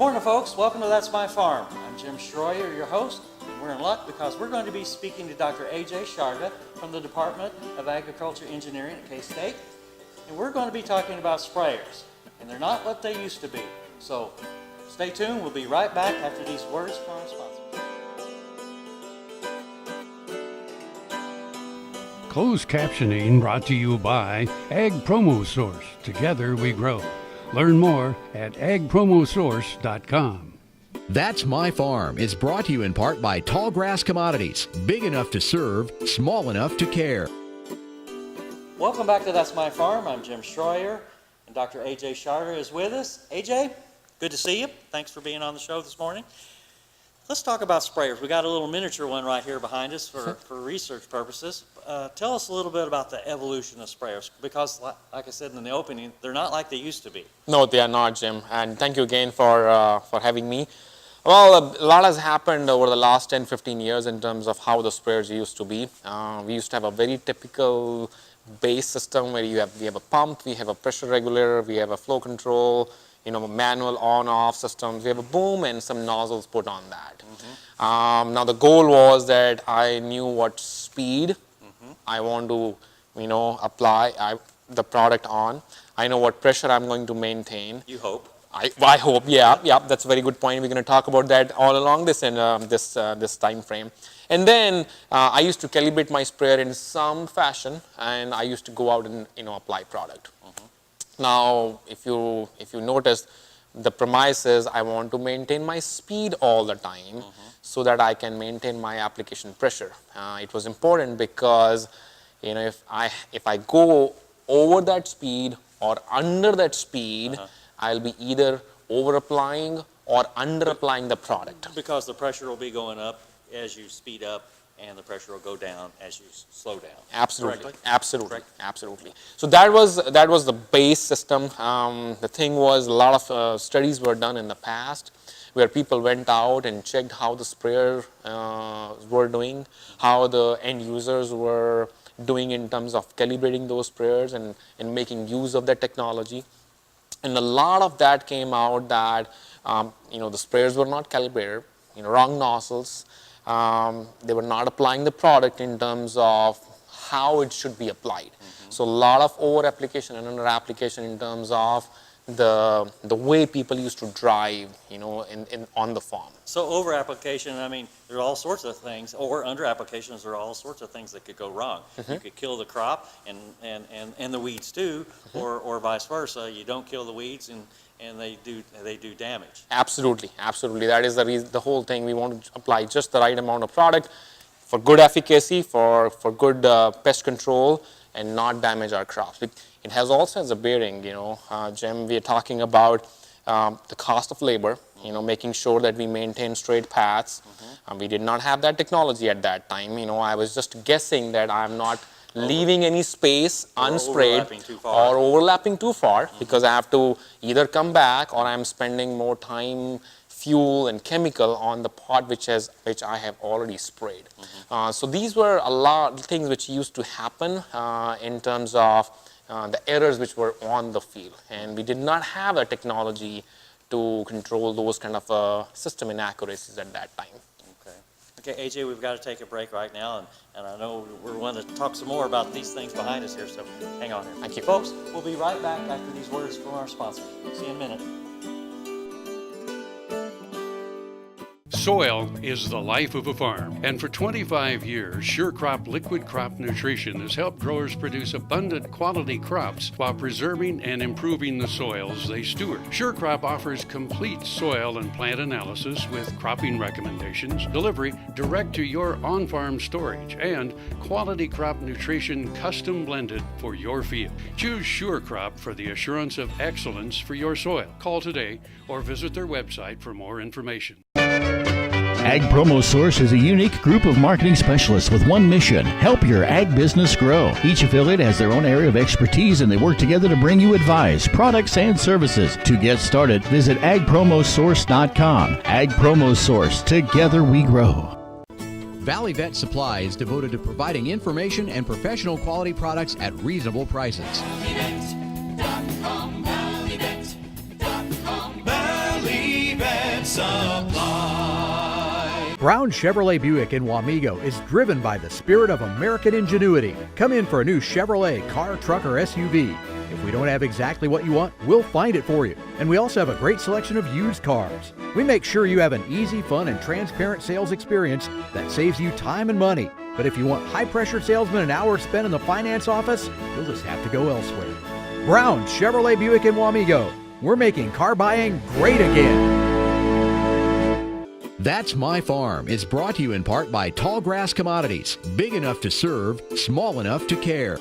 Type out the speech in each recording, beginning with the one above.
morning, folks. Welcome to That's My Farm. I'm Jim Schroyer, your host, and we're in luck because we're going to be speaking to Dr. Ajay Sharda from the Department of Agriculture Engineering at K-State, and we're going to be talking about sprayers, and they're not what they used to be. So stay tuned. We'll be right back after these words from our sponsors. Closed captioning brought to you by Ag Promo Source. Together we grow. Learn more at agpromosource.com. That's My Farm is brought to you in part by Tallgrass Commodities. Big enough to serve, small enough to care. Welcome back to That's My Farm. I'm Jim Schroyer, and Dr. Ajay Sharda is with us. Ajay, good to see you. Thanks for being on the show this morning. Let's talk about sprayers. We got a little miniature one right here behind us for research purposes. Tell us a little bit about the evolution of sprayers, because like I said in the opening, they're not like they used to be. No, they are not, Jim. And thank you again for having me. Well, a lot has happened over the last 10-15 years in terms of how the sprayers used to be. We used to have a very typical base system where we have a pump, we have a pressure regulator, we have a flow control, manual on-off systems. We have a boom and some nozzles put on that. Now the goal was that I knew what speed I want to, apply the product on. I know what pressure I'm going to maintain. You hope. I hope, yeah, that's a very good point. We're going to talk about that all along this in this time frame. And then I used to calibrate my sprayer in some fashion, and I used to go out and apply product. Now, if you notice, the premise is I want to maintain my speed all the time so that I can maintain my application pressure. It was important because if I go over that speed or under that speed, I'll be either over applying or under applying the product. Because the pressure will be going up as you speed up, and the pressure will go down as you slow down. Absolutely, correctly? absolutely, Correct. absolutely. So that was the base system. The thing was, a lot of studies were done in the past where people went out and checked how the sprayer were doing, how the end users were doing in terms of calibrating those sprayers and making use of that technology. And a lot of that came out that the sprayers were not calibrated, wrong nozzles. They were not applying the product in terms of how it should be applied. So a lot of over application and under application in terms of the way people used to drive, on the farm. So over application, I mean, there are all sorts of things, or under applications, there are all sorts of things that could go wrong. You could kill the crop and the weeds too, or vice versa. You don't kill the weeds and they do damage. Absolutely, absolutely. That is the whole thing. We want to apply just the right amount of product for good efficacy, for good pest control, and not damage our crops. It has also has a bearing, Jim. We are talking about the cost of labor, making sure that we maintain straight paths. We did not have that technology at that time. I was just guessing that I'm not leaving any space unsprayed or overlapping too far because I have to either come back or I'm spending more time, fuel and chemical on the part which I have already sprayed. So these were a lot of things which used to happen in terms of the errors which were on the field, and we did not have a technology to control those kind of system inaccuracies at that time. Okay, Ajay, we've got to take a break right now, and I know we're going to talk some more about these things behind us here, so hang on here. Thank you. Folks, we'll be right back after these words from our sponsors. See you in a minute. Soil is the life of a farm, and for 25 years, SureCrop Liquid Crop Nutrition has helped growers produce abundant quality crops while preserving and improving the soils they steward. SureCrop offers complete soil and plant analysis with cropping recommendations, delivery direct to your on-farm storage, and quality crop nutrition custom blended for your field. Choose SureCrop for the assurance of excellence for your soil. Call today or visit their website for more information. Ag Promo Source is a unique group of marketing specialists with one mission: help your ag business grow. Each affiliate has their own area of expertise, and they work together to bring you advice, products, and services. To get started, visit agpromosource.com. Ag Promo Source. Together we grow. Valley Vet Supply is devoted to providing information and professional quality products at reasonable prices. ValleyVet.com, ValleyVet.com, ValleyVet. Supply. Brown Chevrolet Buick in Wamego is driven by the spirit of American ingenuity. Come in for a new Chevrolet car, truck, or SUV. If we don't have exactly what you want, we'll find it for you. And we also have a great selection of used cars. We make sure you have an easy, fun, and transparent sales experience that saves you time and money. But if you want high-pressure salesmen and hours spent in the finance office, you'll just have to go elsewhere. Brown Chevrolet Buick in Wamego. We're making car buying great again. That's My Farm is brought to you in part by Tallgrass Commodities. Big enough to serve, small enough to care.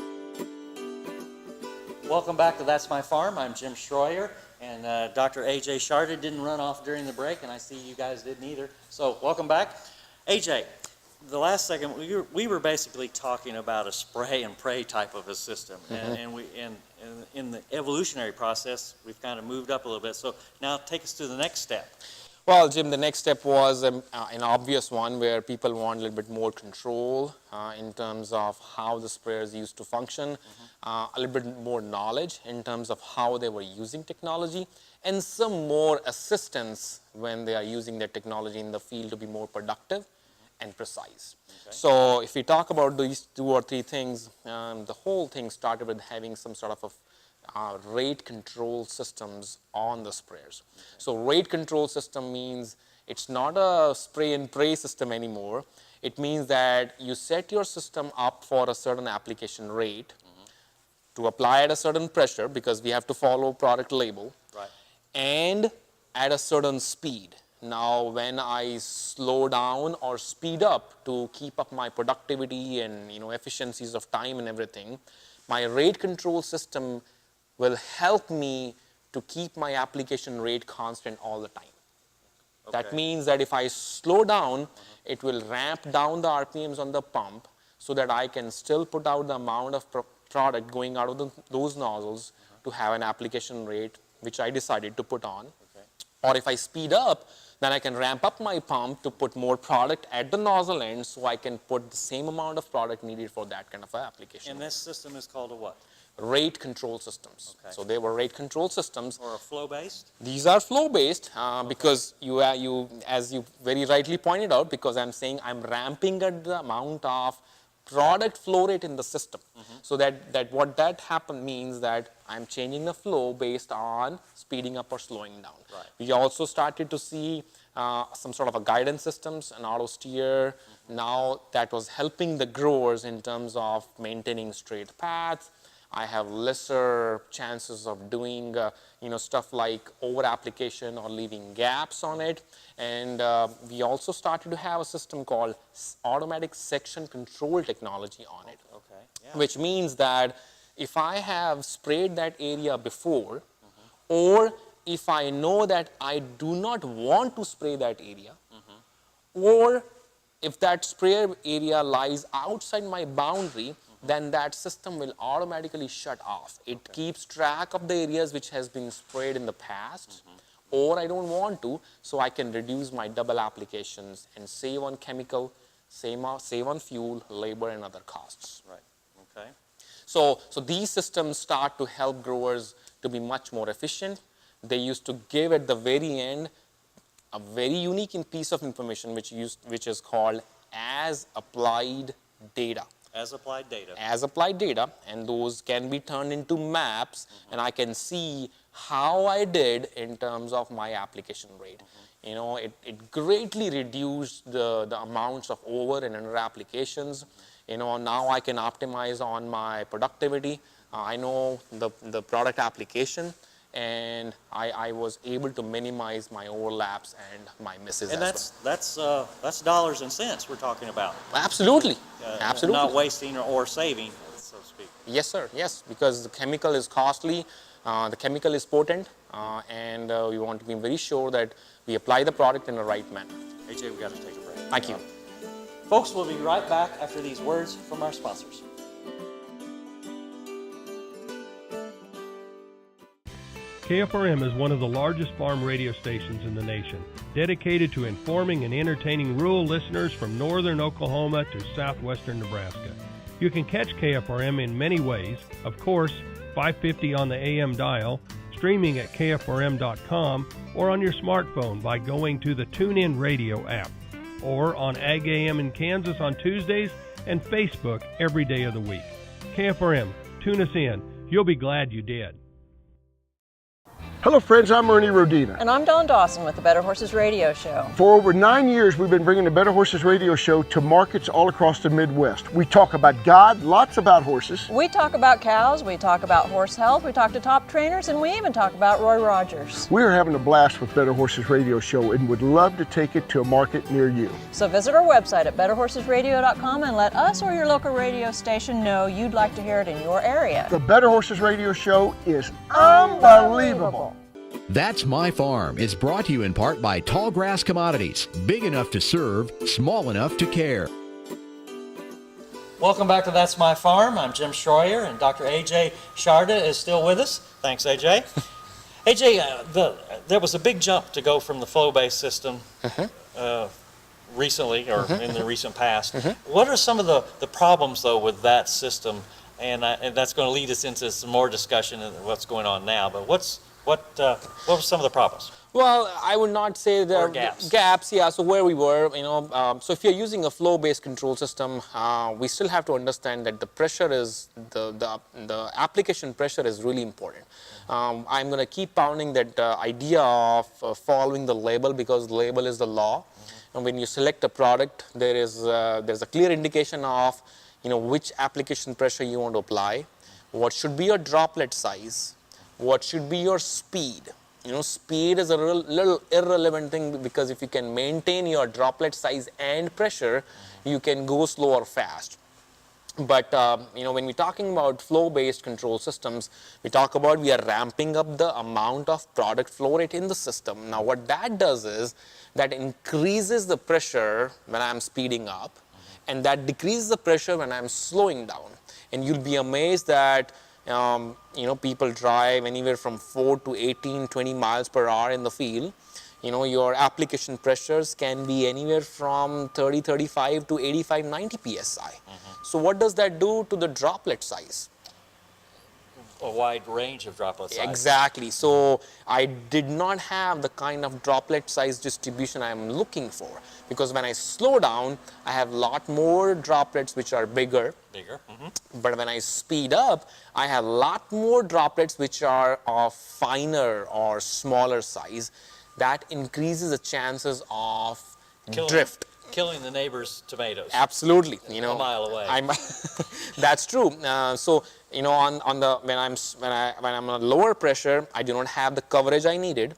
Welcome back to That's My Farm. I'm Jim Schroyer, and Dr. Ajay Sharda didn't run off during the break, and I see you guys didn't either. So welcome back. Ajay, the last segment, we were basically talking about a spray and pray type of a system, and in the evolutionary process, we've kind of moved up a little bit. So now take us to the next step. Well, Jim, the next step was an obvious one where people want a little bit more control in terms of how the sprayers used to function, a little bit more knowledge in terms of how they were using technology, and some more assistance when they are using their technology in the field to be more productive and precise. Okay. So if we talk about these 2 or 3 things, the whole thing started with having some sort of a rate control systems on the sprayers. Okay. So rate control system means it's not a spray and pray system anymore. It means that you set your system up for a certain application rate to apply at a certain pressure, because we have to follow product label, right, and at a certain speed. Now, when I slow down or speed up to keep up my productivity and efficiencies of time and everything, my rate control system will help me to keep my application rate constant all the time. Okay. That means that if I slow down, it will ramp down the RPMs on the pump so that I can still put out the amount of product going out of those nozzles to have an application rate which I decided to put on. Okay. Or if I speed up, then I can ramp up my pump to put more product at the nozzle end so I can put the same amount of product needed for that kind of application. And this system is called a what? Rate control systems. Okay. So they were rate control systems. Or a flow-based? These are flow-based because you, as you very rightly pointed out, because I'm saying I'm ramping at the amount of product flow rate in the system. So that what that happen means that I'm changing the flow based on speeding up or slowing down. Right. We also started to see some sort of a guidance systems, an auto steer. Now that was helping the growers in terms of maintaining straight paths. I have lesser chances of doing stuff like over application or leaving gaps on it. And we also started to have a system called automatic section control technology on it. Okay. Yeah. Which means that if I have sprayed that area before, or if I know that I do not want to spray that area, or if that spray area lies outside my boundary, then that system will automatically shut off. It keeps track of the areas which has been sprayed in the past, or I don't want to, so I can reduce my double applications and save on chemical, save on fuel, labor, and other costs. Right. Okay. So these systems start to help growers to be much more efficient. They used to give at the very end a very unique piece of information which is called as applied data. As applied data. As applied data, and those can be turned into maps, and I can see how I did in terms of my application rate. It greatly reduced the amounts of over and under applications. Now I can optimize on my productivity. I know the product application, and I was able to minimize my overlaps and my misses. And that's dollars and cents we're talking about. Absolutely, absolutely. Not wasting or saving, so to speak. Yes, sir. Yes, because the chemical is costly, the chemical is potent, and we want to be very sure that we apply the product in the right manner. AJ, we got to take a break. Thank you. Folks, we'll be right back after these words from our sponsors. KFRM is one of the largest farm radio stations in the nation, dedicated to informing and entertaining rural listeners from northern Oklahoma to southwestern Nebraska. You can catch KFRM in many ways. Of course, 550 on the AM dial, streaming at KFRM.com or on your smartphone by going to the TuneIn Radio app, or on Ag AM in Kansas on Tuesdays and Facebook every day of the week. KFRM, tune us in. You'll be glad you did. Hello friends, I'm Ernie Rodina. And I'm Dawn Dawson with the Better Horses Radio Show. For over 9 years, we've been bringing the Better Horses Radio Show to markets all across the Midwest. We talk about God, lots about horses. We talk about cows, we talk about horse health, we talk to top trainers, and we even talk about Roy Rogers. We're having a blast with Better Horses Radio Show and would love to take it to a market near you. So visit our website at betterhorsesradio.com and let us or your local radio station know you'd like to hear it in your area. The Better Horses Radio Show is unbelievable. That's My Farm is brought to you in part by Tallgrass Commodities, big enough to serve, small enough to care. Welcome back to That's My Farm. I'm Jim Schroyer, and Dr. Ajay Sharda is still with us. Thanks, Ajay. Ajay, there was a big jump to go from the flow-based system recently, or in the recent past. What are some of the problems, though, with that system? And that's going to lead us into some more discussion of what's going on now. But what were some of the problems? Well, I would not say there are gaps. Yeah, so where we were, so if you're using a flow-based control system, we still have to understand that the pressure is, the application pressure is really important. I'm going to keep pounding that idea of following the label, because the label is the law. And when you select a product, there's a clear indication of, which application pressure you want to apply, what should be your droplet size, what should be your speed. Speed is a little irrelevant thing, because if you can maintain your droplet size and pressure, you can go slow or fast. But when we're talking about flow-based control systems, we talk about we are ramping up the amount of product flow rate in the system. Now what that does is that increases the pressure when I'm speeding up, and that decreases the pressure when I'm slowing down. And you'll be amazed that people drive anywhere from 4 to 18, 20 miles per hour in the field. Your application pressures can be anywhere from 30, 35 to 85, 90 psi. So what does that do to the droplet size? A wide range of droplet size. Exactly. So I did not have the kind of droplet size distribution I'm looking for, because when I slow down, I have a lot more droplets which are bigger. But when I speed up, I have a lot more droplets which are of finer or smaller size. That increases the chances of drift. Killing the neighbor's tomatoes. Absolutely. A mile away. That's true. So when I'm on lower pressure, I do not have the coverage I needed.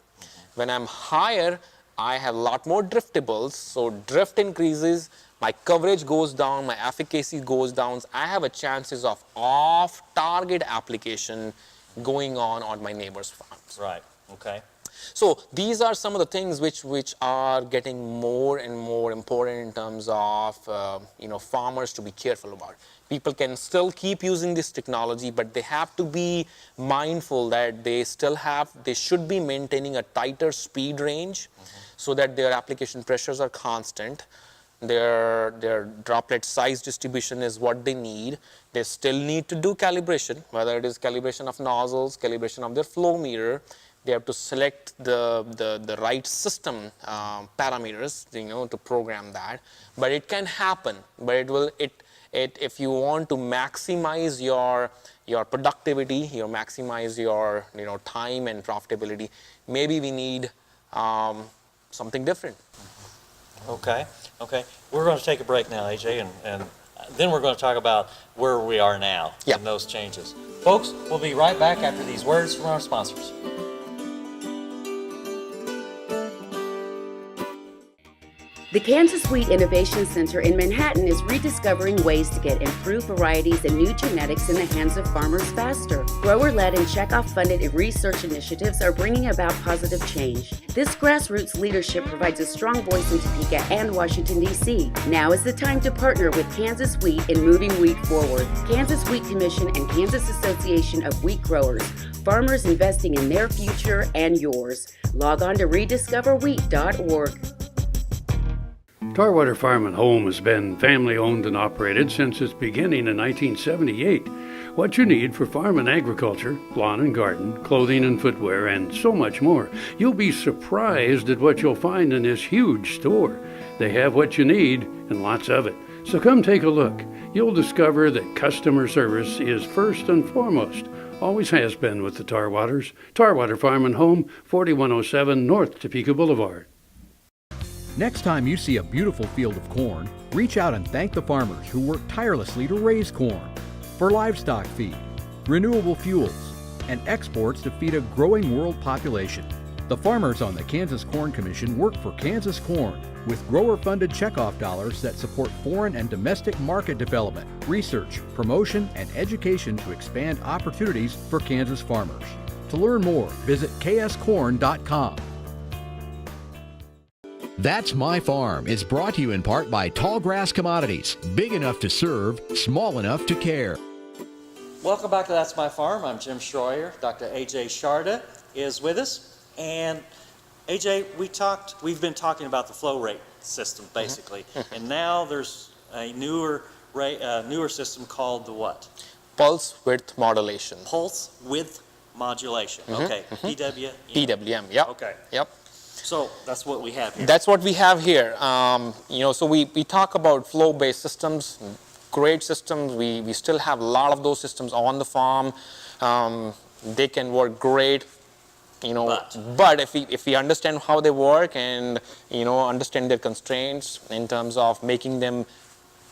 When I'm higher, I have a lot more driftables. So drift increases, my coverage goes down, my efficacy goes down. I have a chances of off-target application going on my neighbor's farms. Right. Okay. So these are some of the things which are getting more and more important in terms of farmers to be careful about. People can still keep using this technology, but they have to be mindful that they should be maintaining a tighter speed range, so that their application pressures are constant. Their droplet size distribution is what they need. They still need to do calibration, whether it is calibration of nozzles, calibration of their flow meter. They have to select the right system parameters, to program that. But it can happen. But if you want to maximize your productivity, maximize your time and profitability, maybe we need something different. Okay. We're going to take a break now, AJ, and then we're going to talk about where we are now and those changes. Folks, we'll be right back after these words from our sponsors. The Kansas Wheat Innovation Center in Manhattan is rediscovering ways to get improved varieties and new genetics in the hands of farmers faster. Grower-led and checkoff-funded research initiatives are bringing about positive change. This grassroots leadership provides a strong voice in Topeka and Washington, D.C. Now is the time to partner with Kansas Wheat in moving wheat forward. Kansas Wheat Commission and Kansas Association of Wheat Growers. Farmers investing in their future and yours. Log on to rediscoverwheat.org. Tarwater Farm and Home has been family owned and operated since its beginning in 1978. What you need for farm and agriculture, lawn and garden, clothing and footwear, and so much more. You'll be surprised at what you'll find in this huge store. They have what you need and lots of it. So come take a look. You'll discover that customer service is first and foremost. Always has been with the Tarwaters. Tarwater Farm and Home, 4107 North Topeka Boulevard. Next time you see a beautiful field of corn, reach out and thank the farmers who work tirelessly to raise corn for livestock feed, renewable fuels, and exports to feed a growing world population. The farmers on the Kansas Corn Commission work for Kansas Corn with grower-funded checkoff dollars that support foreign and domestic market development, research, promotion, and education to expand opportunities for Kansas farmers. To learn more, visit kscorn.com. That's My Farm is brought to you in part by Tallgrass Commodities. Big enough to serve, small enough to care. Welcome back to That's My Farm. I'm Jim Schroyer. Dr. Ajay Sharda is with us. And AJ, we've been talking about the flow rate system basically, and now there's a newer system called the what? Pulse width modulation. Pulse width modulation. Okay. PWM. PWM. Yep. Okay. Yep. So that's what we have here. That's what we have here. So we talk about flow-based systems, great systems. We still have a lot of those systems on the farm. They can work great. But if we understand how they work and understand their constraints in terms of making them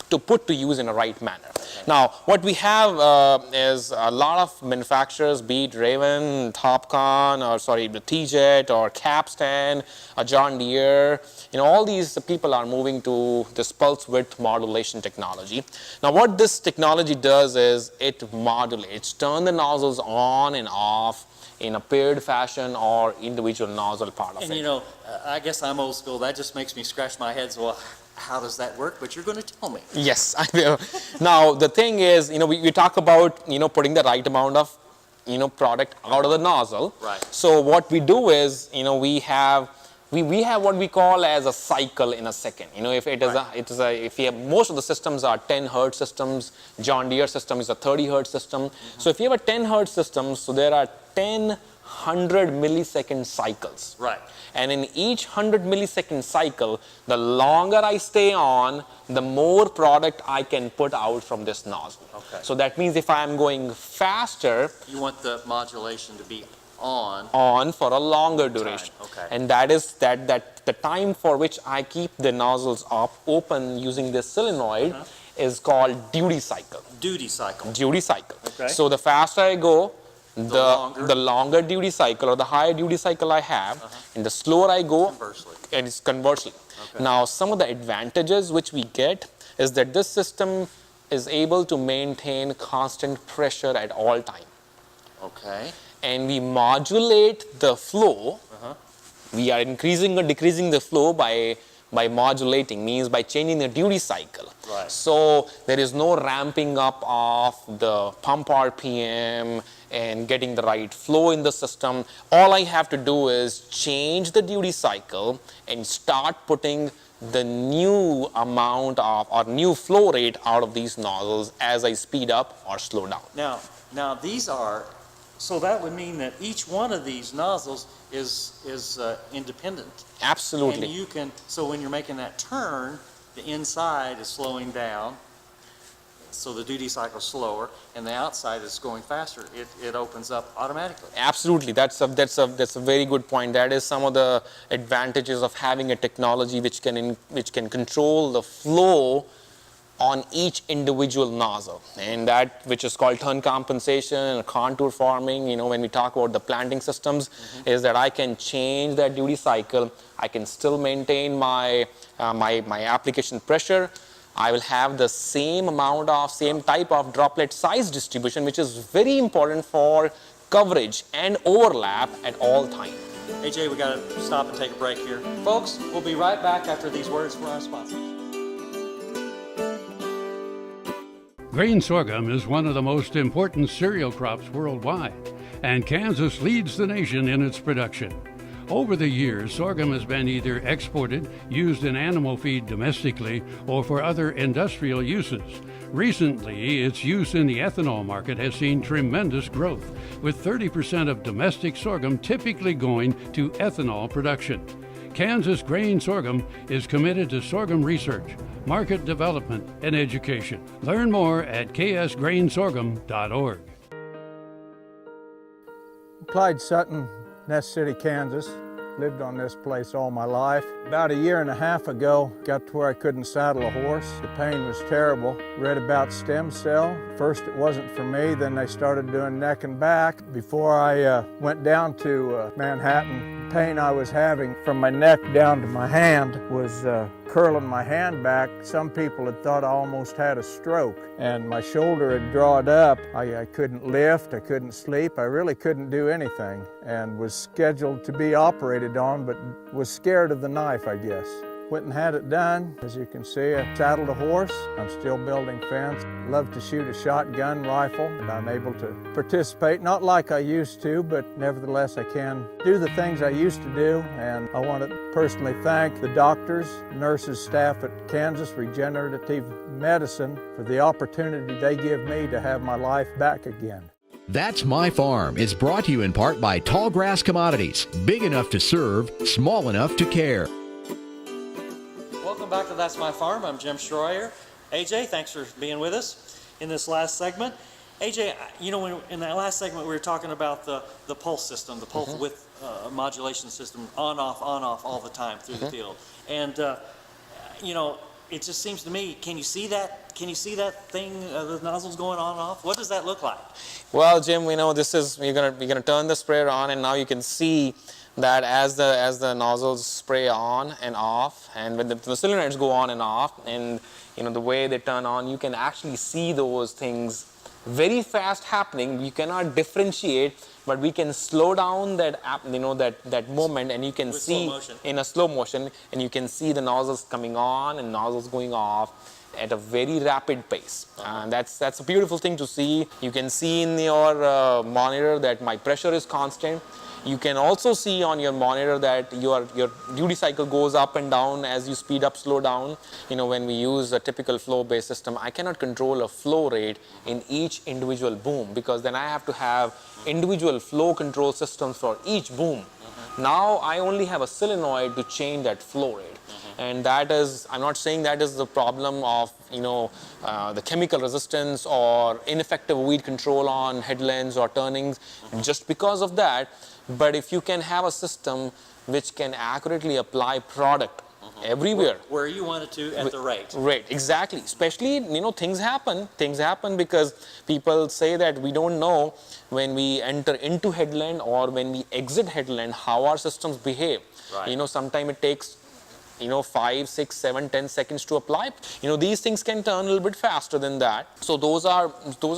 to put to use in a right manner. Now, what we have is a lot of manufacturers, be it Raven, the T-Jet or Capstan, John Deere, all these people are moving to this pulse width modulation technology. Now, what this technology does is it modulates, turn the nozzles on and off in a paired fashion or individual nozzle part of it. And I guess I'm old school. That just makes me scratch my head. So, well, how does that work? But you're going to tell me. Yes, I will. Now, the thing is, we talk about, putting the right amount of, product out of the nozzle. Right. So what we do is, we have what we call as a cycle in a second. If it is if you have, most of the systems are 10 hertz systems. John Deere system is a 30 hertz system. So if you have a 10 hertz system, so there are 100 millisecond cycles. Right. And in each 100 millisecond cycle, the longer I stay on, the more product I can put out from this nozzle. Okay. So that means if I am going faster, you want the modulation to be on for a longer duration. Okay. And that is that the time for which I keep the nozzles open using this solenoid is called duty cycle. Duty cycle. Duty cycle. Okay. So the faster I go, the longer duty cycle or the higher duty cycle I have, and the slower I go, and it's conversely. Okay. Now, some of the advantages which we get is that this system is able to maintain constant pressure at all time. Okay. And we modulate the flow. We are increasing or decreasing the flow by modulating, means by changing the duty cycle. Right. So there is no ramping up of the pump RPM and getting the right flow in the system. All I have to do is change the duty cycle and start putting the new amount of or new flow rate out of these nozzles as I speed up or slow down. Now these are, so that would mean that each one of these nozzles is independent. Absolutely. And you can, so when you're making that turn, the inside is slowing down, so the duty cycle is slower, and the outside is going faster. It opens up automatically. Absolutely, that's a very good point. That is some of the advantages of having a technology which can control the flow on each individual nozzle, and that which is called turn compensation and contour forming. When we talk about the planting systems, is that I can change that duty cycle. I can still maintain my my application pressure. I will have the same type of droplet size distribution, which is very important for coverage and overlap at all times. AJ, we got to stop and take a break here. Folks, we'll be right back after these words from our sponsors. Grain sorghum is one of the most important cereal crops worldwide, and Kansas leads the nation in its production. Over the years, sorghum has been either exported, used in animal feed domestically, or for other industrial uses. Recently, its use in the ethanol market has seen tremendous growth, with 30% of domestic sorghum typically going to ethanol production. Kansas Grain Sorghum is committed to sorghum research, market development, and education. Learn more at ksgrainsorghum.org. Clyde Sutton, Ness City, Kansas. Lived on this place all my life. About a year and a half ago, got to where I couldn't saddle a horse. The pain was terrible. Read about stem cell. First it wasn't for me, then they started doing neck and back. Before I went down to Manhattan, the pain I was having from my neck down to my hand was curling my hand back. Some people had thought I almost had a stroke, and my shoulder had drawed up. I couldn't lift, I couldn't sleep, I really couldn't do anything, and was scheduled to be operated on, but was scared of the knife, I guess. Went and had it done. As you can see, I saddled a horse. I'm still building fence. Love to shoot a shotgun rifle, and I'm able to participate, not like I used to, but nevertheless I can do the things I used to do. And I want to personally thank the doctors, nurses, staff at Kansas Regenerative Medicine for the opportunity they give me to have my life back again. That's My Farm is brought to you in part by Tallgrass Commodities. Big enough to serve, small enough to care. Welcome back to That's My Farm. I'm Jim Schroyer. AJ, thanks for being with us in this last segment. AJ, you know, in that last segment we were talking about the pulse system, the pulse width modulation system, on, off, all the time through the field. And, you know, it just seems to me, can you see that? Can you see that thing, the nozzles going on and off? What does that look like? Well, Jim, we know this is, we're gonna turn the sprayer on, and now you can see that as the nozzles spray on and off, and when the solenoids go on and off, and you know the way they turn on, you can actually see those things very fast happening. You cannot differentiate, but we can slow down that that moment, and you can see in a slow motion, and you can see the nozzles coming on and nozzles going off at a very rapid pace. And that's a beautiful thing to see. You can see in your monitor that my pressure is constant. You can also see on your monitor that your duty cycle goes up and down as you speed up, slow down. You know, when we use a typical flow-based system, I cannot control a flow rate in each individual boom, because then I have to have individual flow control systems for each boom. Now I only have a solenoid to change that flow rate. And that is, I'm not saying that is the problem of, you know, the chemical resistance or ineffective weed control on headlands or turnings, just because of that. But if you can have a system which can accurately apply product everywhere. Where you want it to at the rate. Right, exactly. Especially, you know, things happen. Things happen because people say that we don't know when we enter into headland or when we exit headland how our systems behave. Right. You know, sometimes it takes, you know, 5, 6, 7, 10 seconds to apply. You know, these things can turn a little bit faster than that. So those are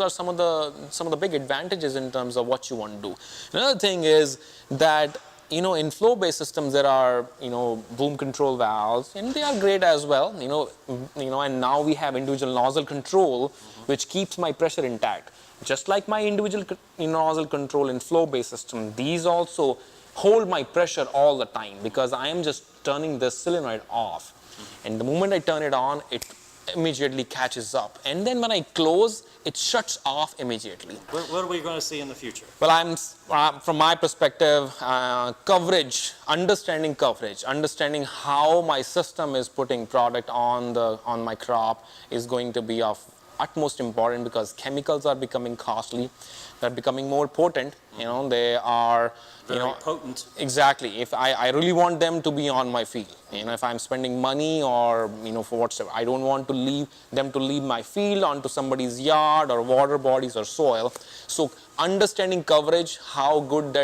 some of the big advantages in terms of what you want to do. Another thing is that, you know, in flow-based systems there are, you know, boom control valves, and they are great as well. You know, and now we have individual nozzle control, which keeps my pressure intact. Just like my individual nozzle control in flow-based system, these also hold my pressure all the time, because I am just turning the solenoid off. And the moment I turn it on, it immediately catches up. And then when I close, it shuts off immediately. What are we going to see in the future? Well, from my perspective, coverage, understanding how my system is putting product on my crop is going to be of utmost important, because chemicals are becoming costly. They're becoming more potent. You know, they are very potent. Exactly. If I really want them to be on my field, you know, if I'm spending money or, you know, for whatsoever, I don't want to leave my field onto somebody's yard or water bodies or soil. So understanding coverage, how good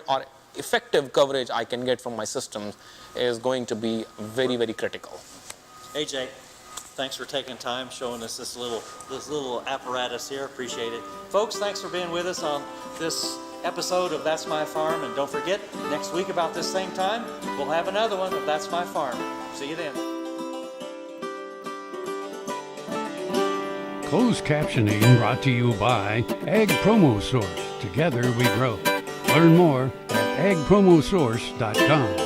or effective coverage I can get from my systems is going to be very, very critical. AJ, thanks for taking time, showing us this little apparatus here. Appreciate it. Folks, thanks for being with us on this episode of That's My Farm. And don't forget, next week about this same time, we'll have another one of That's My Farm. See you then. Closed captioning brought to you by Ag Promo Source. Together we grow. Learn more at agpromosource.com.